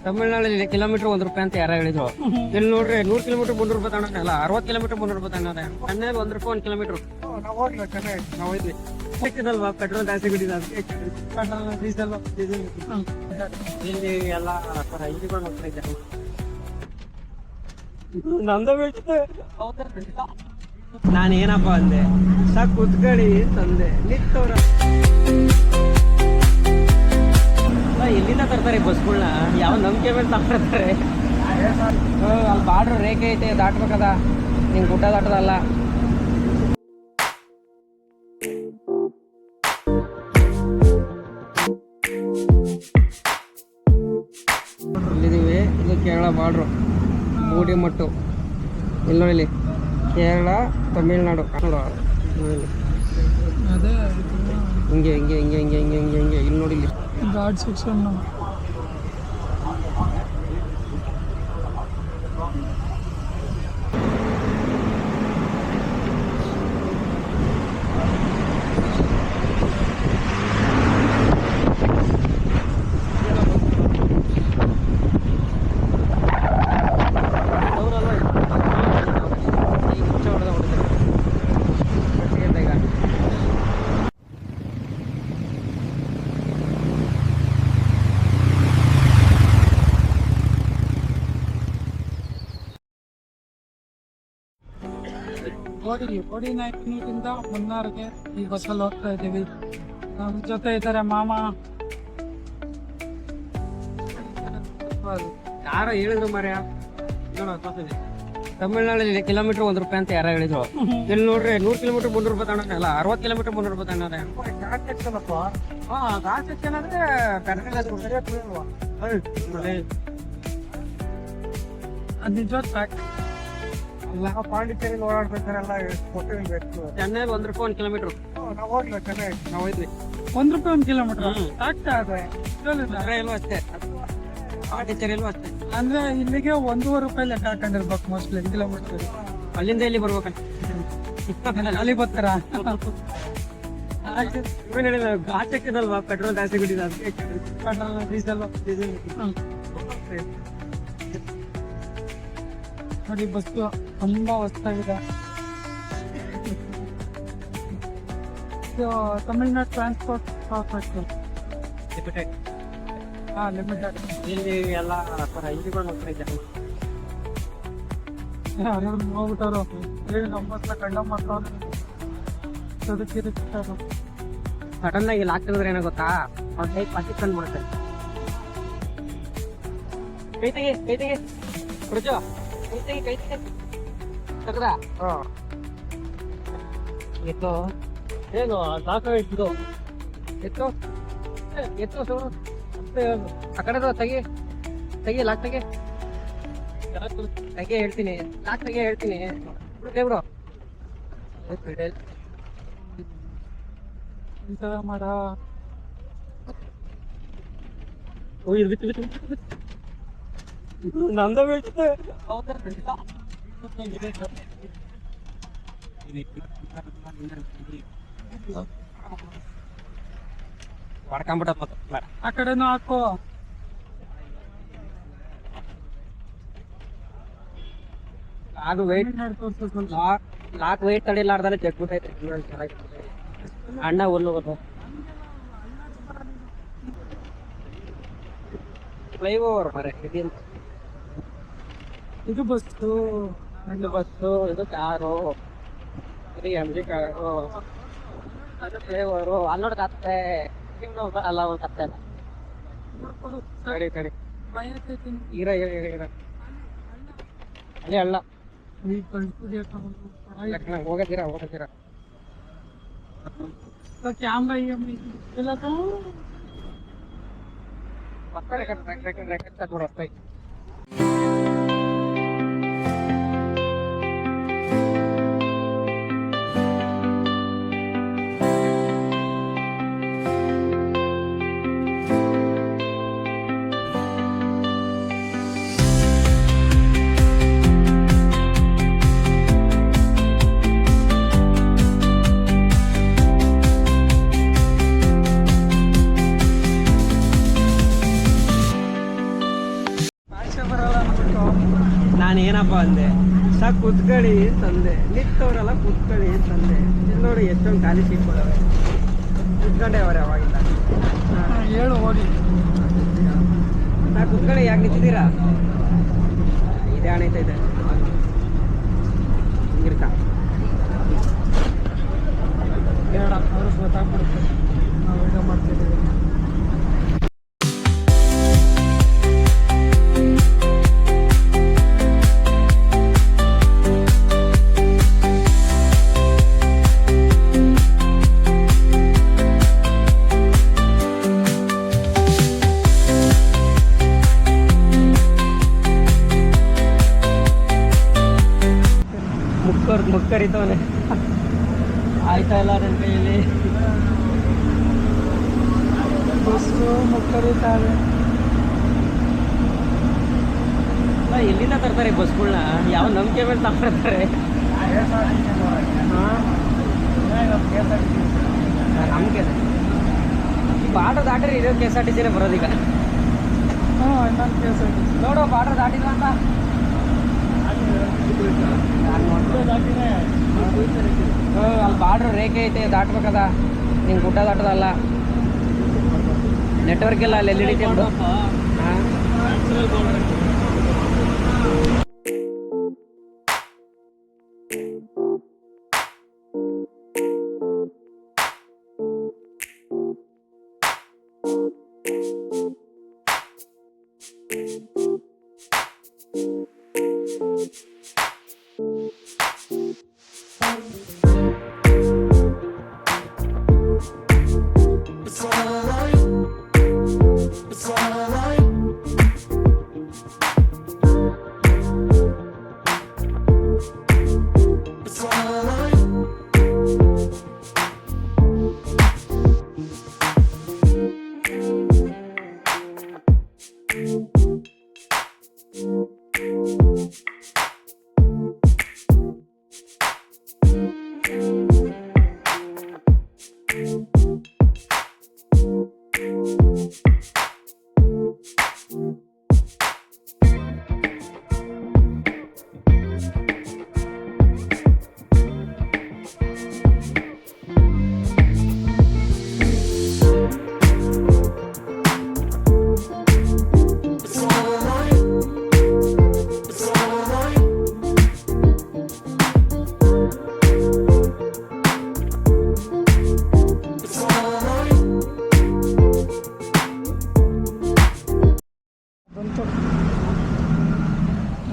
ತಮಿಳ್ನಾಡಲ್ಲಿ kilometre 1 ರೂಪಾಯಿ ಅಂತ ಯಾರು ಹೇಳಿದ್ರು. ಇಲ್ಲಿ ನೋಡ್ರಿ 100 ಕಿಲೋಮೀಟರ್ 300 ರೂಪಾಯಿ ತಗೊಂಡಲ್ಲ, 60 ಕಿಲೋಮೀಟರ್ 300 ರೂಪಾಯಿ ತಗೊಂಡೆ. ಕಣ್ಣಲ್ಲಿ 1 ರೂಪಾಯಿ 1 ಕಿಲೋಮೀಟರ್. ನಾವು ಹೋಯ್ದ್ವಿ. ಸಿಕ್ಕಿದಲ್ವಾ ಪೆಟ್ರೋಲ್ ಜಾಸ್ತಿ ಬಿಟ್ಟಿದೆ, ಅದಕ್ಕೆ ಪೆಟ್ರೋಲ್ ಡೀಸೆಲ್ ಇಲ್ಲಿ ಎಲ್ಲ ಇಂಜಿಗಳು ಹೋಗ್ತಾ ಇದ್ದಾರೆ. ನಂದ ಬೀಳ್ತದೆ. ನಾನು ಏನಪ್ಪ ಅಂದೆ, ಸಾಕು ಕುತ್ಕೊಳ್ಳಿ ತಂದೆ ನಿಂತವ್ರ. ಎಲ್ಲಿಂದ ತರ್ತಾರೆ ಬಸ್ಗಳನ್ನ? ಯಾವ ನಂಬಿಕೆ ಮೇಲೆ ತರ್ತಾರೆ? ಅಲ್ಲಿ ಬಾರ್ಡ್ರ್ ರೇಖೆ ಐತೆ, ದಾಟ್ಬೇಕದ, ನಿಂಗೆ ಗುಡ್ಡ ದಾಟದಲ್ಲ. ಇಲ್ಲಿದ್ದೀವಿ, ಇದು ಕೇರಳ ಬಾರ್ಡ್ರು, ಮೂಡಿಮಟ್ಟು. ಇಲ್ಲಿ ನೋಡಿ, ಕೇರಳ ತಮಿಳ್ನಾಡು ನೋಡು. ಹಿಂಗೆ ಹಿಂಗೆ ಹಿಂಗೆ ಹಿಂಗೆ ಹಿಂಗೆ ಹಿಂಗೆ ಹಿಂಗೆ ಇಲ್ಲಿ ನೋಡಿ, ಇಲ್ಲಿ ಗಾರ್ಡ್ ಸೆಕ್ಷನ್. ಕೋಡಿ ನಾಯಕನಿಂದ ಮುನ್ನಾರ್ಗೆ ಈ ಬಸ್ಸಲ್ಲಿ ಹೋಗ್ತಾ ಇದ್ದೀವಿ. ನಮ್ಮ ಜೊತೆ ಇದ್ದಾರೆ ಮಾಮ. ಯಾರೋ ಹೇಳಿದ್ರು ಮಾರ್ಯ, ತಮಿಳ್ನಾಡಲ್ಲಿ ಕಿಲೋಮೀಟರ್ 1 ರೂಪಾಯಿ ಅಂತ ಯಾರೋ ಹೇಳಿದ್ರು. ಇಲ್ಲಿ ನೋಡ್ರಿ 100 ಕಿಲೋಮೀಟರ್ 300 ರೂಪಾಯಿ ತಗೊಂಡಲ್ಲ, 60 ಕಿಲೋಮೀಟರ್ 300 ರೂಪಾಯಿ ತಗೊಂಡೆ. ಗಾಡ್ ಸೆಕ್ಷನ್ ಅಂದ್ರೆ ಅದು ನಿಜವಾದ ಫ್ಯಾಕ್ಟ್. ಪಾಂಡಿಚೇರಿ ಓಡಾಡ್ಬೇಕಾರೆಲ್ಲ ಚೆನ್ನೈಲಿ 1 ರೂಪಾಯಿ 1 ಕಿಲೋಮೀಟರ್. ನಾವು ಹೋಗ್ಲಿಲ್ಲ, ಚೆನ್ನೈ ನಾವು ಹೋಯ್ದ್ವಿ. 1 ರೂಪಾಯಿ 1 ಕಿಲೋಮೀಟರ್ ಆಗ್ತಾ ಇದೆ. ಎಲ್ಲೂ ಅಷ್ಟೇ, ಪಾಂಡಿಚೇರಿಯಲ್ಲೂ ಅಷ್ಟೇ. ಅಂದ್ರೆ ಇಲ್ಲಿಗೆ 1.5 ರೂಪಾಯಿ ಲೆಕ್ಕ ಹಾಕೊಂಡಿರ್ಬೇಕು ಮೋಸ್ಟ್ಲಿ ಕಿಲೋಮೀಟರ್. ಅಲ್ಲಿಂದ ಇಲ್ಲಿ ಬರ್ಬೇಕಂತ ಅಲ್ಲಿ ಬರ್ತಾರ. ಘಾಟ್ ಸಿಕ್ಕಿದಲ್ವಾ ಪೆಟ್ರೋಲ್ ಜಾಸ್ತಿ ಬಿಟ್ಟಿದೆ, ಅದಕ್ಕೆ ಪೆಟ್ರೋಲ್ ಡೀಸೆಲ್ ನೋಡಿ. ಬಸ್ಸು ತುಂಬಾ ಹೊಸ್ತಾಗಿದೆ. Tamil Nadu transport corporation limited. ಇಲ್ಲಿ ಎಲ್ಲ ಇಂಜಿಗಳು ಹೋಗ್ತಾ ಇದ್ದಾರೆ. ಹೋಗ್ಬಿಟ್ಟರು ನಮ್ಮ ಕಂಡ ಮಾಡ್ತಾರೆ. ಸಡನ್ ಆಗಿ ಲಾಕ್ತಿದ್ರೆ ಏನೋ ಗೊತ್ತಾ, ಅವ್ರ ಕೈ ಪಾಕಿಸ್ತಾನ ಮಾಡ್ತಾರೆ. ಕೈ ತೆಗೆ ಕೈ ತೆಗೆ ಕುಡ್ಜೋ, ಕೈ ತೆಗೆ ಕೈ ತೆಗೆ ತಗದ ಎತ್ತೋ. ಏನು ಸಾಕಾಗಿತ್ತು, ಎತ್ತೋ ಎತ್ತೋ ಸೌರು ಆ ಕಡೆ ತೆಗಿ ತೆಗಿ, ಲಾಕ್ ತೆಗೆ ತೆಗೆ ಹೇಳ್ತೀನಿ, ಲಾಕ್ ತೆಗೆ ಹೇಳ್ತೀನಿ ಬಿಡು. ಮಾಡ ಇದು ಬಿತ್ತು ಬಿತ್ತು ಬಿತ್ತು ನಂದ ಬೀಳ್ತದೆ. ಹೊಡ್ಕೊಂಬಿಟ್ಟ ಮತ್ತೆ ಆ ಕಡೆನೂ ಹಾಕೋ. ಅದು ವೆಯ್ಟ್ ಲಾಕ್ ವೆಯ್ಟ್ ತಡಿಲಾರ್ದಾನೆ ಚೆಕ್ ಬಿಟ್ಟೈತೆ. ಅಣ್ಣ ಹುಲ್ಲು ಗೊತ್ತು, ಫ್ಲೈಓವರ್ ಮರೆ ಇದು ಬಸ್ಸು, ಇದು ಬಸ್ಸು, ಇದು ಕಾರು, ಇದು MG ಕಾರು, ಅದು ಫ್ಲೈಓವರು. ಅಲ್ಲೋಡ್ಕತ್ತೆ ಅಲ್ಲ ಒಂದು ಕತ್ತೆ ಕಡೆ ಕಡೆ ಇರ ಇರ ಅಲ್ಲೇ ಅಲ್ಲ ಹೋಗತ್ತೀರಾ ಹೋಗತ್ತೀರಾ ಕ್ಯಾಮ್ರಾ ಇಲ್ಲ ಪಕ್ಕ ರೆಕಾರ್ಡ್ ತಗೊಂಡು ಏನಪ್ಪ ಅಂದೆ ಕುತ್ಕಳಿ ತಂದೆ ನಿಂತವ್ರಲ್ಲ ಕುತ್ಕಳಿ ತಂದೆ ಇಲ್ಲಿ ನೋಡಿ ಎಷ್ಟೊಂದು ಖಾಲಿ ಸೀಟ್ಗಳವೆ ಕುತ್ಕೊಂಡೆ ಅವ್ರೆ ಅವಾಗಿಂದ ಹೇಳು ಹೋಗಿ ಕುತ್ಕಳಿ ಯಾಕೆ ನಿಂತಿದ್ದೀರಾ ಇದೇ ಹಣೈತೈತೆ ಹಿಂಗಿರ್ಕ ಬೇಡ ಅವ್ರಿಗೆ ಗೊತ್ತಾಗ್ಬಿಡುತ್ತೆ ನಾವು ವಿಡಿಯೋ ಮಾಡ್ತಿದ್ದೀವಿ. ಮುಕ್ಕರಿತವನೆ ಆಯ್ತಾ ಇಲ್ಲ ನನ್ನ ಕೈಯಲ್ಲಿ ಬಸ್ಸು ಮುಕ್ಕರಿತಾವೆ. ಎಲ್ಲಿಂದ ತರ್ತಾರೆ ಬಸ್ಗಳನ್ನ ಯಾವ ನಂಬಿಕೆ ಮೇಲೆ ತಗೊಂಡಿರ್ತಾರೆ ನಮ್ಗೆ ಬಾರ್ಡರ್ ದಾಟ್ರಿ ಇರೋ KSRTC ಬರೋದೀಗ ಇನ್ನೊಂದು ಕೇಸ್ ಆಗಿದೆ. ನೋಡು ಬಾರ್ಡರ್ ದಾಟಿಲ್ಲ ಅಂತ ಅಲ್ಲಿ ಬಾರ್ಡ್ರ್ ರೇಖೆ ಐತೆ ದಾಟ್ಬೇಕದ ನಿಂಗೆ ಗುಡ್ಡ ದಾಟದಲ್ಲ ನೆಟ್ವರ್ಕ್ ಇಲ್ಲ ಅಲ್ಲಿ LED ಬಿಡು ಹಾಂ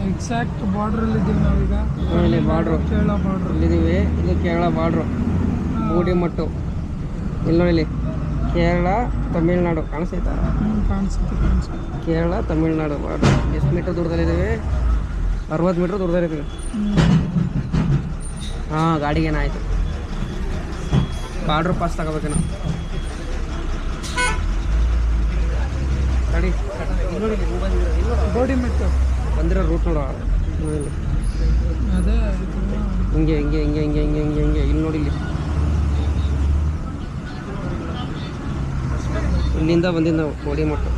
ಎಕ್ಸಾಕ್ಟ್ ಬಾರ್ಡ್ರಲ್ಲಿ ಇದ್ದೀವಿ ನಾವೀಗ. ಇಲ್ಲಿ ಬಾರ್ಡ್ರು ಕೇರಳ ಬಾರ್ಡ್ರ್ ಇಲ್ಲಿದ್ದೀವಿ. ಇದು ಕೇರಳ ಬಾರ್ಡ್ರು ಮೂಡಿಮಟ್ಟು. ಇಲ್ಲಿ ನೋಡಿ ಇಲ್ಲಿ ಕೇರಳ ತಮಿಳ್ನಾಡು ಕಾಣಿಸ್ತೈತಾ? ಕಾಣಿಸುತ್ತೆ. ಕೇರಳ ತಮಿಳ್ನಾಡು ಬಾರ್ಡ್ರು. ಎಷ್ಟು ಮೀಟ್ರ್ ದೂರದಲ್ಲಿದ್ದೀವಿ? 60 ಮೀಟ್ರ್ ದೂರದಲ್ಲಿದ್ದೀವಿ. ಹಾಂ ಗಾಡಿಗೆ ಏನಾಯಿತು ಬಾರ್ಡ್ರ್ ಪಾಸ್ ತಗೋಬೇಕೇನೋ ಗಾಡಿ ನೋಡಿ ಗೋಡಿಮೆಟ್ಟು ಬಂದಿರೋ ರೂಟ್ ನೋಡು ಅದೇ ಹಿಂಗೆ ಹಿಂಗೆ ಹಿಂಗೆ ಹಿಂಗೆ ಹಿಂಗೆ ಹಿಂಗೆ ಹಿಂಗೆ ಇಲ್ಲಿ ನೋಡಿ ಇಲ್ಲಿಂದ ಬಂದಿದ್ದು ನಾವು ಗೋಡಿಮಟ್ಟು.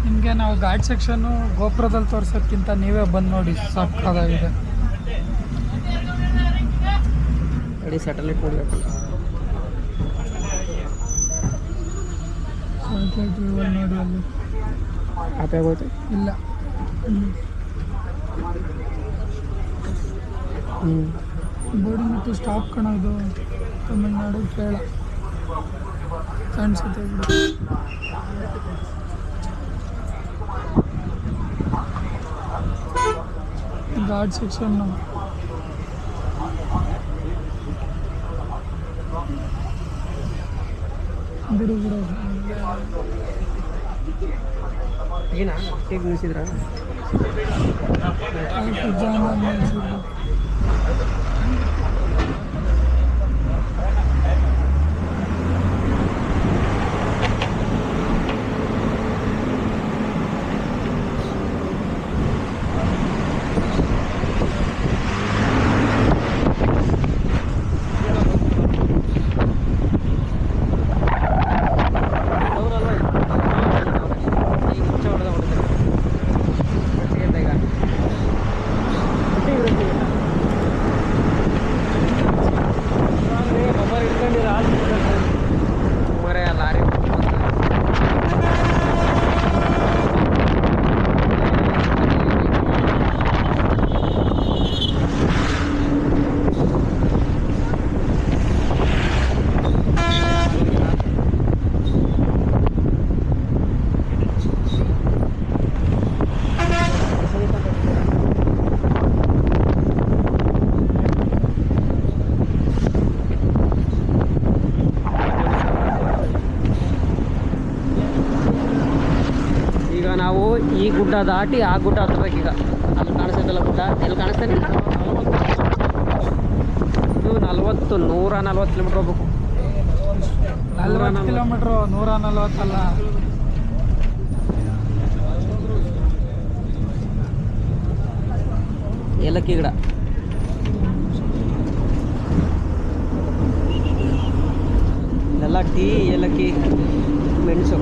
ನಿಮಗೆ ನಾವು ಗಾಡ್ ಸೆಕ್ಷನ್ನು ಗೋಪುರದಲ್ಲಿ ತೋರ್ಸೋಕ್ಕಿಂತ ನೀವೇ ಬಂದು ನೋಡಿ ಸಾಕಾಗಿದೆ. ಗಾಡಿ ಸ್ಯಾಟಲೈಟ್ ನೋಡಬೇಕಲ್ಲ ಸ್ಯಾಟಲೈಟ್ ವ್ಯೂವಲ್ಲಿ ನೋಡಿ ಅಲ್ಲಿ ಆಪೆ ಆಗೋಯ್ತು ಇಲ್ಲ. ಗೋಡಿಮಟ್ಟು ಸ್ಟಾಪ್ ಕಾಣೋದು ತಮಿಳ್ನಾಡು ಕೇರಳ ಕಾಣಿಸುತ್ತೆ ಬಿಡು. ಗಾರ್ಡ್ ಸೆಕ್ಷನ್ ಬಿಡು ಬಿಡು ಏನಾ ಹೇಗೆ ನಿಲ್ಸಿದ್ರ ಇವಾಗ ನಾವು ಈ ಗುಡ್ಡ ದಾಟಿ ಆ ಗುಡ್ಡ ಹತ್ತಬೇಕೀಗ. ಅಲ್ಲಿ ಕಾಣಿಸ್ತೈತಲ್ಲ ಗುಡ್ಡ, ಎಲ್ಲಿ ಕಾಣಿಸ್ತೇನೆ ಇದು 140 ಕಿಲೋಮೀಟ್ರ್ ಹೋಗ್ಬೇಕು. 40 ಕಿಲೋಮೀಟ್ರು, 140 ಅಲ್ಲ. ಏಲಕ್ಕಿ ಗಿಡ, ಇಲ್ಲೆಲ್ಲ ಟೀ, ಏಲಕ್ಕಿ, ಮೆಣಸು.